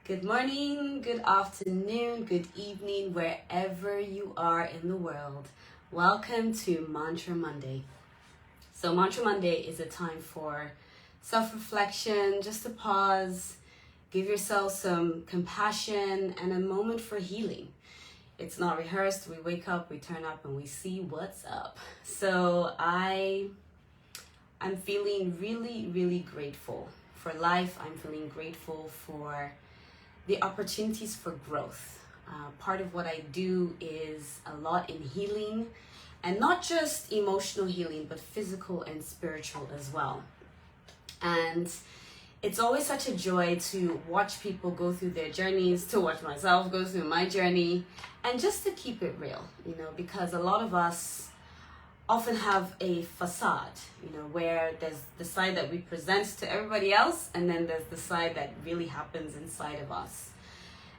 Good morning, good afternoon, good evening, wherever you are in the world. Welcome to Mantra Monday. So, Mantra Monday is a time for self reflection, just to pause, give yourself some compassion, and a moment for healing. It's not rehearsed. We wake up, we turn up, and we see what's up. So, I'm feeling really grateful for life. I'm feeling grateful for the opportunities for growth. Part of what I do is a lot in healing, and not just emotional healing, but physical and spiritual as well. And it's always such a joy to watch people go through their journeys, to watch myself go through my journey, and just to keep it real, because a lot of us often have a facade, where there's the side that we present to everybody else, and then there's the side that really happens inside of us.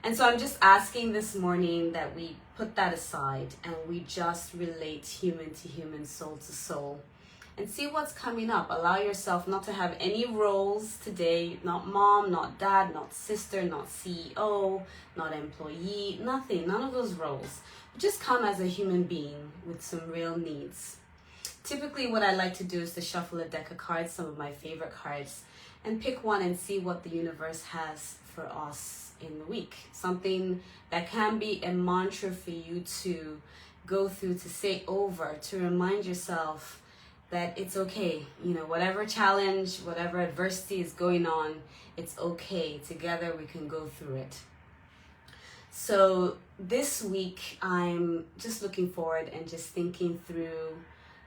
And so I'm just asking this morning that we put that aside and we just relate human to human, soul to soul, and see what's coming up. Allow yourself not to have any roles today, not mom, not dad, not sister, not CEO, not employee, nothing, none of those roles. Just come as a human being with some real needs. Typically what I like to do is to shuffle a deck of cards, some of my favorite cards, and pick one and see what the universe has for us in the week. Something that can be a mantra for you to go through, to say over, to remind yourself that it's okay. Whatever challenge, whatever adversity is going on, it's okay. Together we can go through it. So this week, I'm just looking forward and just thinking through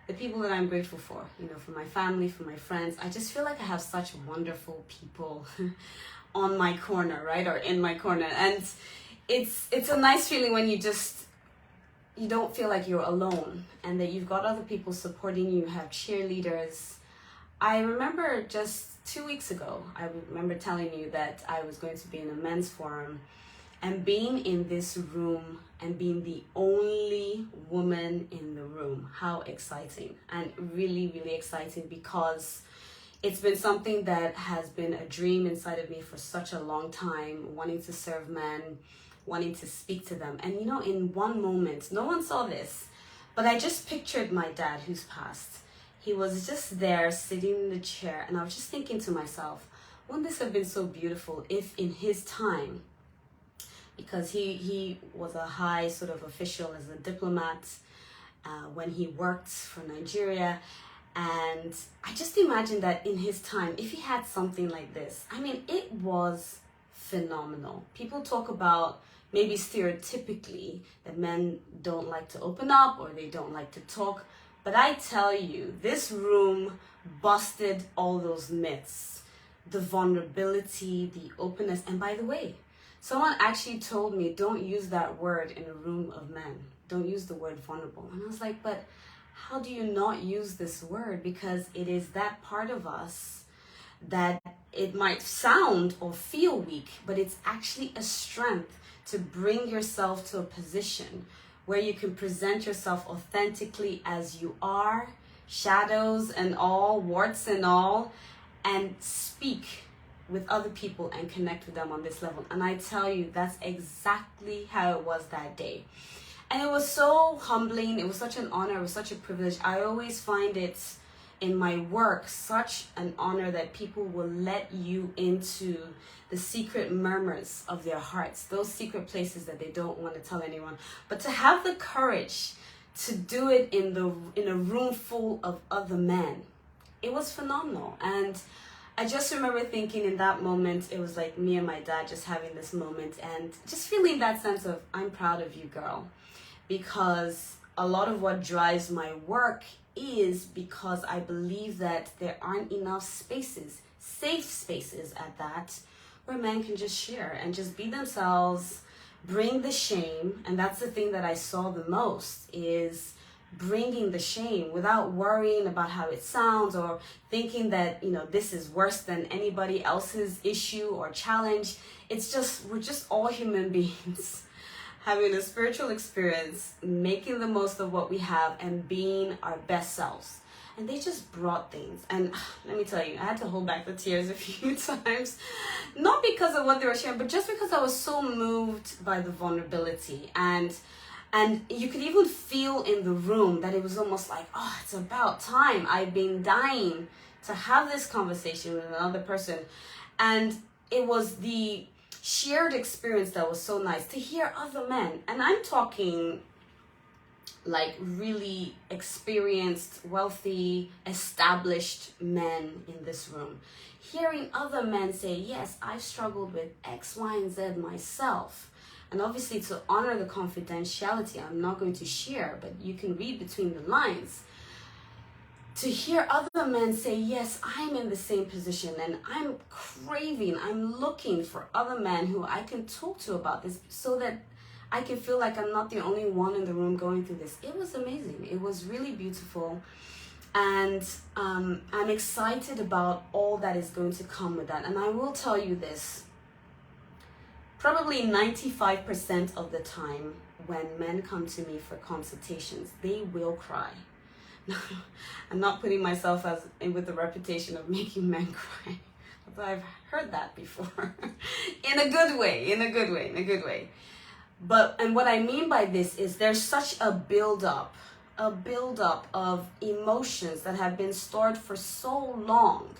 the people that I'm grateful for, for my family, for my friends. I just feel like I have such wonderful people on my corner, right? Or in my corner. And it's a nice feeling when you don't feel like you're alone and that you've got other people supporting you. You have cheerleaders. I remember just 2 weeks ago, I remember telling you that I was going to be in a men's forum, and being in this room and being the only woman in the room. How exciting, and really exciting, because it's been something that has been a dream inside of me for such a long time, wanting to serve men, wanting to speak to them. And in one moment, no one saw this, but I just pictured my dad who's passed. He was just there sitting in the chair, and I was just thinking to myself, wouldn't this have been so beautiful if in his time, because he was a high sort of official as a diplomat when he worked for Nigeria. And I just imagine that in his time, if he had something like this, it was phenomenal. People talk about maybe stereotypically that men don't like to open up or they don't like to talk. But I tell you, this room busted all those myths, the vulnerability, the openness. And by the way, someone actually told me, don't use that word in a room of men. Don't use the word vulnerable. And I was like, but how do you not use this word? Because it is that part of us that it might sound or feel weak, but it's actually a strength to bring yourself to a position where you can present yourself authentically as you are, shadows and all, warts and all, and speak with other people and connect with them on this level. And I tell you, that's exactly how it was that day. And it was so humbling. It was such an honor. It was such a privilege. I always find it in my work such an honor that people will let you into the secret murmurs of their hearts, those secret places that they don't want to tell anyone. But to have the courage to do it in a room full of other men, it was phenomenal. And I just remember thinking in that moment, it was like me and my dad just having this moment and just feeling that sense of, I'm proud of you, girl. Because a lot of what drives my work is because I believe that there aren't enough spaces, safe spaces at that, where men can just share and just be themselves, bring the shame. And that's the thing that I saw the most, is bringing the shame without worrying about how it sounds or thinking that, this is worse than anybody else's issue or challenge. It's just, we're just all human beings having a spiritual experience, making the most of what we have and being our best selves. and they just brought things. And let me tell you, I had to hold back the tears a few times, not because of what they were sharing, but just because I was so moved by the vulnerability. And you could even feel in the room that it was almost like, oh, it's about time. I've been dying to have this conversation with another person. And it was the shared experience that was so nice to hear other men. And I'm talking like really experienced, wealthy, established men in this room. Hearing other men say, yes, I've struggled with X, Y, and Z myself. And obviously, to honor the confidentiality, I'm not going to share, but you can read between the lines. To hear other men say, yes, I'm in the same position and I'm craving, I'm looking for other men who I can talk to about this so that I can feel like I'm not the only one in the room going through this. It was amazing. It was really beautiful. And I'm excited about all that is going to come with that. And I will tell you this. Probably 95% of the time when men come to me for consultations, they will cry. I'm not putting myself with the reputation of making men cry. I've heard that before. In a good way. And what I mean by this is there's such a buildup of emotions that have been stored for so long.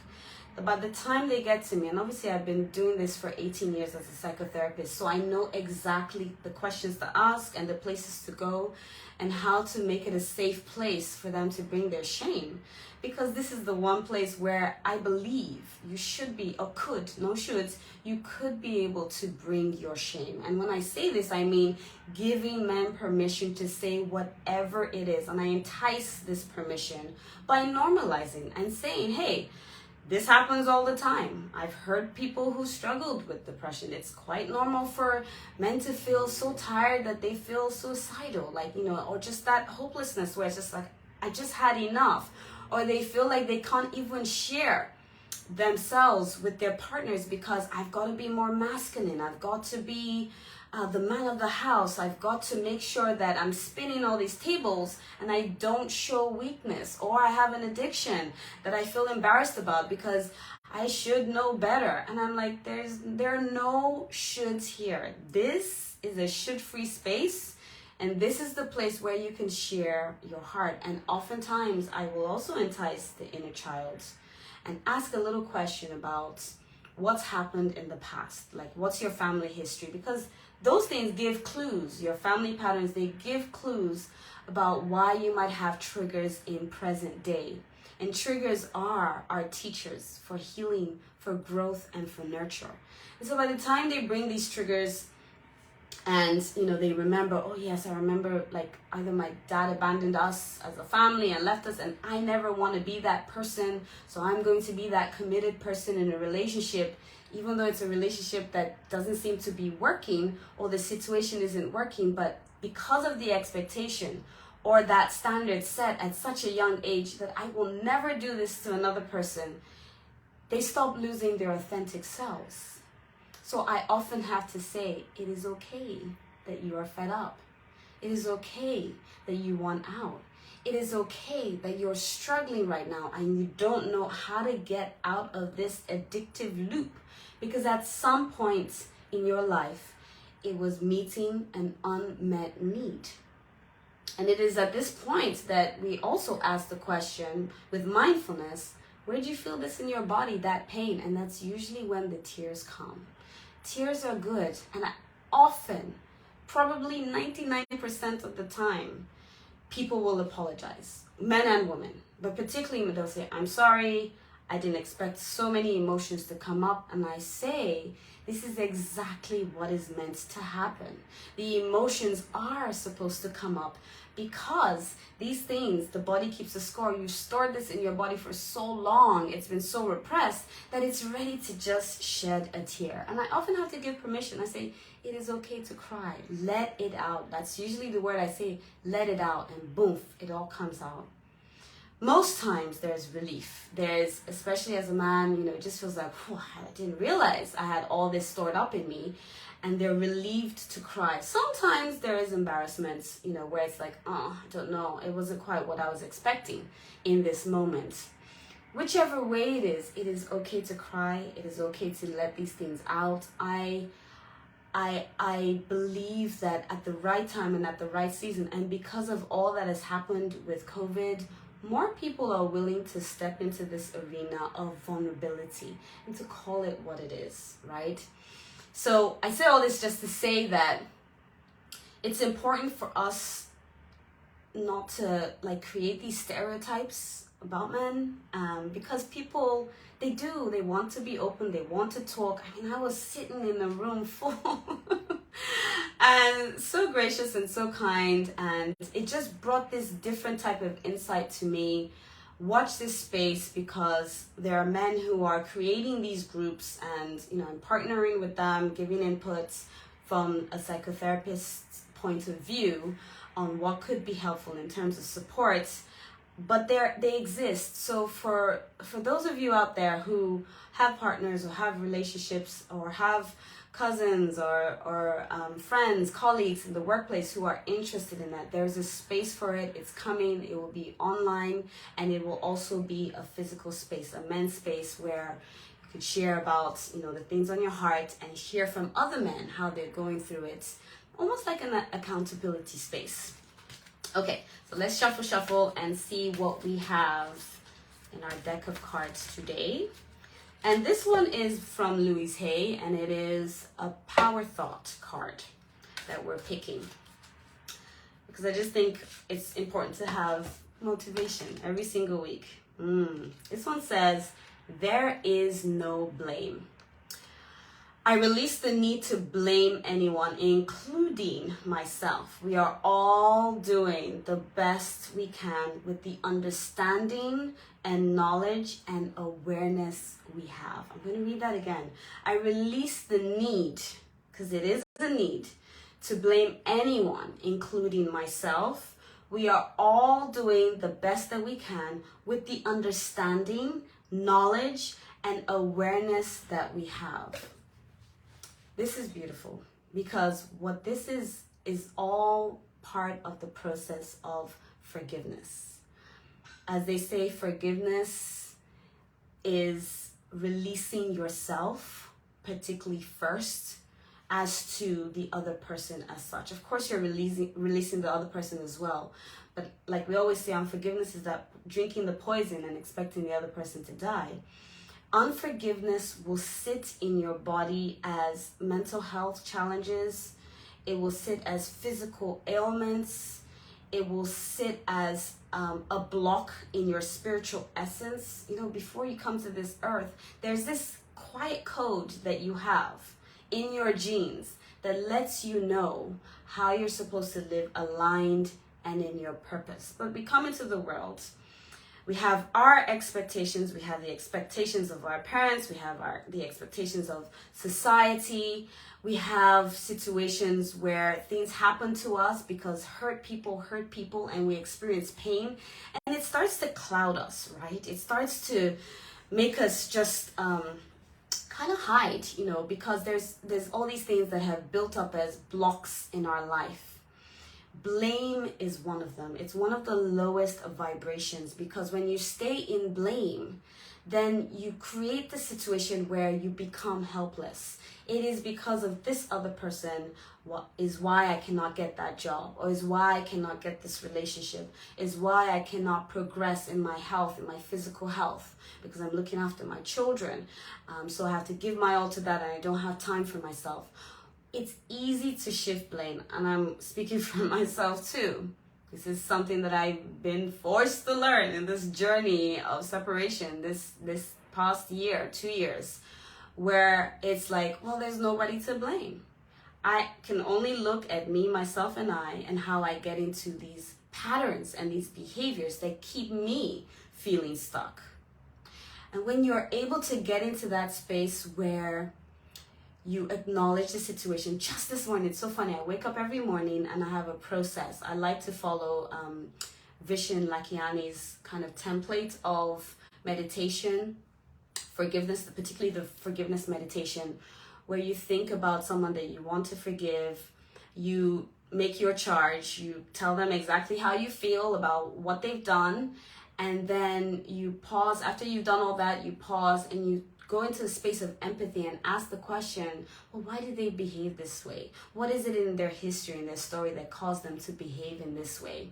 By the time they get to me, and obviously I've been doing this for 18 years as a psychotherapist, so I know exactly the questions to ask and the places to go and how to make it a safe place for them to bring their shame. Because this is the one place where I believe you should be, or could, no shoulds, you could be able to bring your shame. And when I say this, I mean giving men permission to say whatever it is. And I entice this permission by normalizing and saying, hey, this happens all the time. I've heard people who struggled with depression. It's quite normal for men to feel so tired that they feel suicidal, or just that hopelessness where it's just like, I just had enough. Or they feel like they can't even share themselves with their partners because I've got to be more masculine. I've got to be the man of the house. I've got to make sure that I'm spinning all these tables and I don't show weakness. Or I have an addiction that I feel embarrassed about because I should know better. And I'm like, there are no shoulds here. This is a should-free space. And this is the place where you can share your heart. And oftentimes I will also entice the inner child and ask a little question about what's happened in the past. Like, what's your family history? Because those things give clues. Your family patterns, they give clues about why you might have triggers in present day. And triggers are our teachers for healing, for growth, and for nurture. And so by the time they bring these triggers and, they remember, oh yes, I remember like either my dad abandoned us as a family and left us, and I never want to be that person. So I'm going to be that committed person in a relationship, even though it's a relationship that doesn't seem to be working or the situation isn't working. But because of the expectation or that standard set at such a young age that I will never do this to another person, they stop losing their authentic selves. So I often have to say, it is okay that you are fed up. It is okay that you want out. It is okay that you're struggling right now and you don't know how to get out of this addictive loop. Because at some point in your life, it was meeting an unmet need. And it is at this point that we also ask the question with mindfulness, where did you feel this in your body, that pain? And that's usually when the tears come. Tears are good, and often, probably 99% of the time, people will apologize, men and women, but particularly they'll say, I'm sorry, I didn't expect so many emotions to come up. And I say, this is exactly what is meant to happen. The emotions are supposed to come up because these things, the body keeps a score. You stored this in your body for so long, it's been so repressed that it's ready to just shed a tear. And I often have to give permission. I say, it is okay to cry. Let it out. That's usually the word I say, let it out, and boom, it all comes out. most times there's relief. There's, especially as a man, it just feels like, I didn't realize I had all this stored up in me, and they're relieved to cry. Sometimes there is embarrassment, where it's like, oh, I don't know, it wasn't quite what I was expecting in this moment. Whichever way it is okay to cry. It is okay to let these things out. I believe that at the right time and at the right season, and because of all that has happened with COVID, more people are willing to step into this arena of vulnerability and to call it what it is, right? So I say all this just to say that it's important for us not to create these stereotypes about men, because people, they want to be open, they want to talk. I mean, I was sitting in a room full and so gracious and so kind, and it just brought this different type of insight to me. Watch this space, because there are men who are creating these groups, and I'm partnering with them, giving inputs from a psychotherapist's point of view on what could be helpful in terms of support. But they exist. So for those of you out there who have partners or have relationships or have cousins or friends, colleagues in the workplace who are interested in that, there's a space for it. It's coming. It will be online, and it will also be a physical space, a men's space, where you could share about the things on your heart and hear from other men how they're going through it, almost like an accountability space. Okay, so let's shuffle and see what we have in our deck of cards today. And this one is from Louise Hay, and it is a power thought card that we're picking, because I just think it's important to have motivation every single week. This one says, there is no blame. I release the need to blame anyone, including myself. We are all doing the best we can with the understanding and knowledge and awareness we have. I'm going to read that again. I release the need, because it is a need, to blame anyone, including myself. We are all doing the best that we can with the understanding, knowledge, and awareness that we have. This is beautiful, because what this is all part of the process of forgiveness. As they say, forgiveness is releasing yourself, particularly first, as to the other person as such. Of course, you're releasing the other person as well. But like we always say, unforgiveness is that drinking the poison and expecting the other person to die. Unforgiveness will sit in your body as mental health challenges. It will sit as physical ailments. It will sit as a block in your spiritual essence. Before you come to this earth, there's this quiet code that you have in your genes that lets you know how you're supposed to live aligned and in your purpose. But we come into the world, we have our expectations, we have the expectations of our parents, we have the expectations of society, we have situations where things happen to us because hurt people, and we experience pain, and it starts to cloud us, right? It starts to make us just kind of hide, because there's all these things that have built up as blocks in our life. Blame is one of them. It's one of the lowest of vibrations, because when you stay in blame, then you create the situation where you become helpless. It is because of this other person is why I cannot get that job, or is why I cannot get this relationship, is why I cannot progress in my health, in my physical health, because I'm looking after my children. So I have to give my all to that, and I don't have time for myself. It's easy to shift blame, and I'm speaking for myself too. This is something that I've been forced to learn in this journey of separation this past year, 2 years, where it's like, well, there's nobody to blame. I can only look at me, myself, and I, and how I get into these patterns and these behaviors that keep me feeling stuck. And when you're able to get into that space where you acknowledge the situation. Just this morning, it's so funny. I wake up every morning and I have a process. I like to follow Vishen Lakhiani's kind of template of meditation, forgiveness, particularly the forgiveness meditation, where you think about someone that you want to forgive, you make your charge, you tell them exactly how you feel about what they've done, and then you pause. After you've done all that, you pause and you go into the space of empathy and ask the question, well, why did they behave this way? What is it in their history, in their story, that caused them to behave in this way?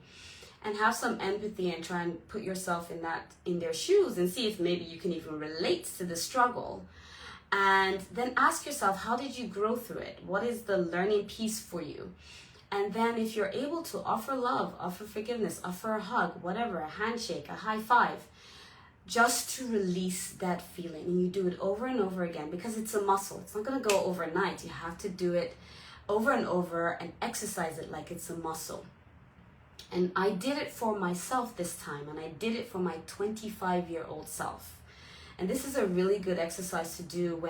And have some empathy and try and put yourself in their shoes and see if maybe you can even relate to the struggle. And then ask yourself, how did you grow through it? What is the learning piece for you? And then if you're able to offer love, offer forgiveness, offer a hug, whatever, a handshake, a high five, just to release that feeling. And you do it over and over again, because it's a muscle. It's not going to go overnight. You have to do it over and over and exercise it like it's a muscle. And I did it for myself this time, and I did it for my 25-year-old self. And this is a really good exercise to do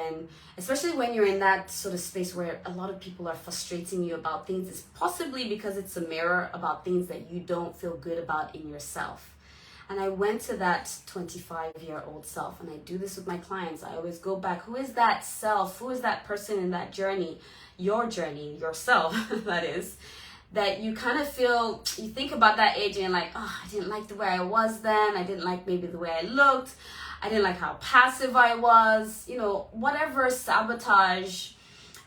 especially when you're in that sort of space where a lot of people are frustrating you about things. It's possibly because it's a mirror about things that you don't feel good about in yourself. And I went to that 25-year-old self, and I do this with my clients. I always go back. Who is that self? Who is that person in that journey? Your journey, yourself, that is. That you kind of feel, you think about that age and you're like, oh, I didn't like the way I was then. I didn't like maybe the way I looked. I didn't like how passive I was. Whatever sabotage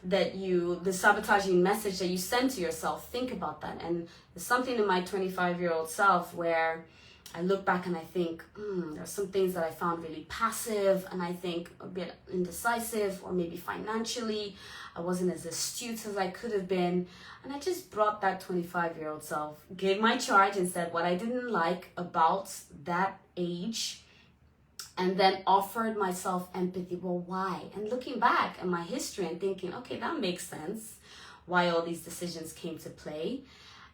the sabotaging message that you send to yourself, think about that. And there's something in my 25-year-old self where I look back and I think, there are some things that I found really passive, and I think a bit indecisive, or maybe financially I wasn't as astute as I could have been. And I just brought that 25-year-old self, gave my charge and said what I didn't like about that age, and then offered myself empathy. Well, why? And looking back at my history and thinking, okay, that makes sense, why all these decisions came to play.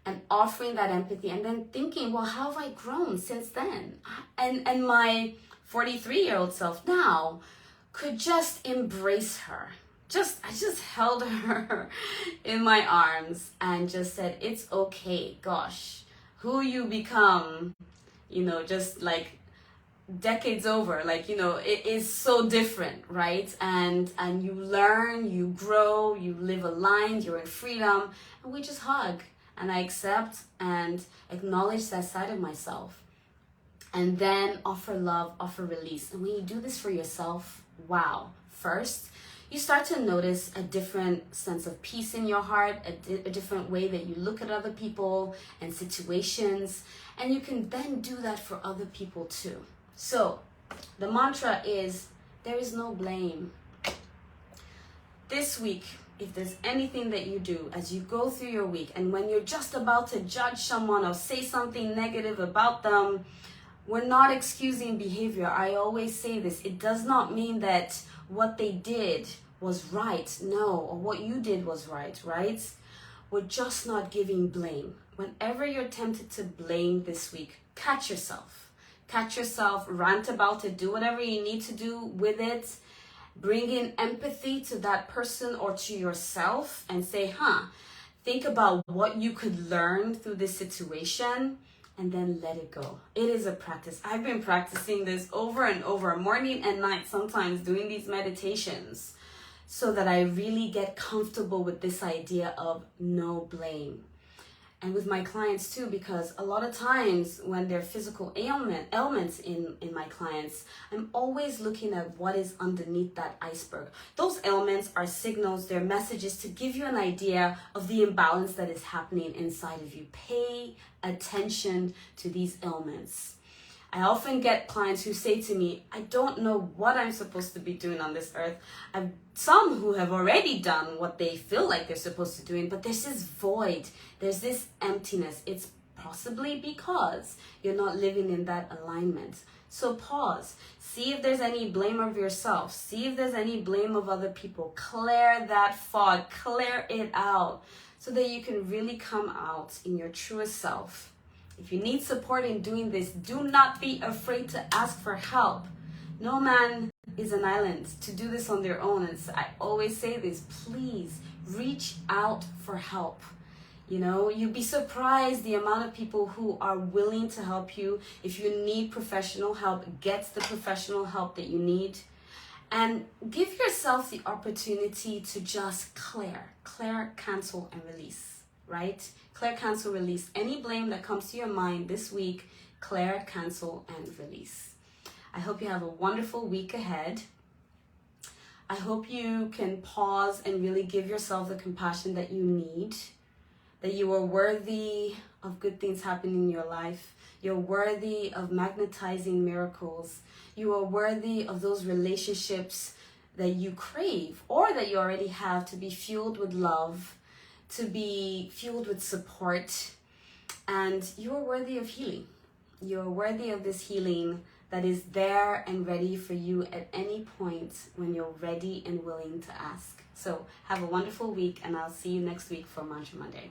And offering that empathy, and then thinking, well, how have I grown since then? And my 43-year-old self now could just embrace her. I just held her in my arms and just said, it's okay, gosh, who you become, just like decades over, it is so different, right? And you learn, you grow, you live aligned, you're in freedom, and we just hug. And I accept and acknowledge that side of myself. And then offer love, offer release. And when you do this for yourself, wow. First, you start to notice a different sense of peace in your heart, a different way that you look at other people and situations. And you can then do that for other people too. So the mantra is, there is no blame. This week, if there's anything that you do as you go through your week, and when you're just about to judge someone or say something negative about them, we're not excusing behavior. I always say this. It does not mean that what they did was right. No, or what you did was right? We're just not giving blame. Whenever you're tempted to blame this week, catch yourself. Rant about it, do whatever you need to do with it. Bring in empathy to that person or to yourself and say, think about what you could learn through this situation, and then let it go. It is a practice. I've been practicing this over and over, morning and night, sometimes doing these meditations, so that I really get comfortable with this idea of no blame. And with my clients too, because a lot of times when there are physical ailments in my clients, I'm always looking at what is underneath that iceberg. Those ailments are signals, they're messages to give you an idea of the imbalance that is happening inside of you. Pay attention to these ailments. I often get clients who say to me, I don't know what I'm supposed to be doing on this earth. I've some who have already done what they feel like they're supposed to do, but there's this void, there's this emptiness. It's possibly because you're not living in that alignment. So pause, see if there's any blame of yourself, see if there's any blame of other people. Clear that fog, clear it out, so that you can really come out in your truest self. If you need support in doing this, do not be afraid to ask for help. No man is an island to do this on their own. And I always say this, please reach out for help. You know, you'd be surprised the amount of people who are willing to help you. If you need professional help, get the professional help that you need. And give yourself the opportunity to just clear, cancel, and release, right? Clear, cancel, release. Any blame that comes to your mind this week, clear, cancel, and release. I hope you have a wonderful week ahead. I hope you can pause and really give yourself the compassion that you need, that you are worthy of good things happening in your life. You're worthy of magnetizing miracles. You are worthy of those relationships that you crave or that you already have, to be fueled with love, to be fueled with support. And you are worthy of healing. You are worthy of this healing that is there and ready for you at any point when you're ready and willing to ask. So have a wonderful week, and I'll see you next week for Mantra Monday.